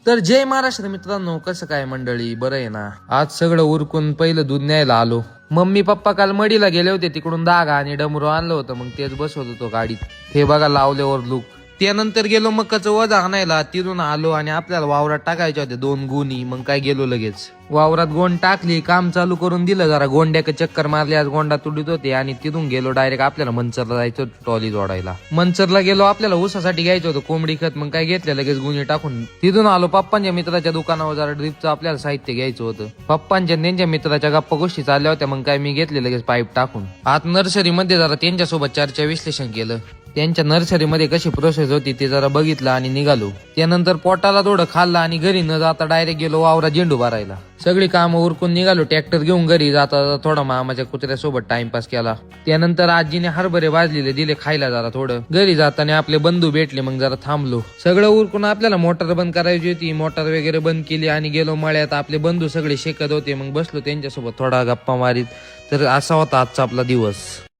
तर जय महाराष्ट्र मित्रांनो, कसं काय मंडळी, बरं आहे ना? आज सगळं उरकून पहिलं दूध न्यायला आलो. मम्मी पप्पा काल मडीला गेले होते, तिकडून दागा आणि डमरू आणलं होतं, मग तेच बसवत होतो गाडीत. हे बघा लावल्यावर लूक. त्यानंतर गेलो मक्काचं वजा आणायला, तिथून आलो आणि आपल्याला वावरात टाकायच्या होत्या 2 गोणी. मग काय गेलो लगेच वावरात गोंड टाकली, काम चालू करून दिलं. जरा गोंड्याक चक्कर मारली, आज गोंडा तुडीत होते आणि तिथून गेलो डायरेक्ट आपल्याला मंचरला जायचं होतं ट्रॉली जोडायला. मंचरला गेलो, आपल्याला ऊसासाठी घ्यायचं होतं कोंबडी खत. मग काय घेतलं लगेच गुणी टाकून. तिथून आलो पप्पांच्या मित्राच्या दुकानावर, जरा ड्रिपचं आपल्याला साहित्य घ्यायचं होतं. पप्पांच्या त्यांच्या मित्राच्या गप्पा गोष्टी चालल्या होत्या, मग काय मी घेतले लगेच पाईप टाकून. आत नर्सरीमध्ये जरा त्यांच्यासोबत चर्चा विश्लेषण केलं. त्यांच्या नर्सरीमध्ये कशी प्रोसेस होती ते जरा बघितलं आणि निघालो. त्यानंतर पोटाला थोडं खाल्लं आणि घरी न जाता डायरेक्ट गेलो वावरात झेंडू भरायला. सगळी कामं उरकून निघालो. ट्रॅक्टर घेऊन घरी जाता थोडा मामाच्या कुत्र्यासोबत टाइमपास केला. त्यानंतर आजीने हरभरे भाजलेले दिले खायला जरा थोडं. घरी जाताना आपले बंधू भेटले, मग जरा थांबलो. सगळं उरकून आपल्याला मोटर बंद करायची होती. मोटर वगैरे बंद केली आणि गेलो मळ्यात. आपले बंधू सगळे शेकत होते, मग बसलो त्यांच्यासोबत थोडा गप्पा मारीत. तर असा होता आजचा आपला दिवस.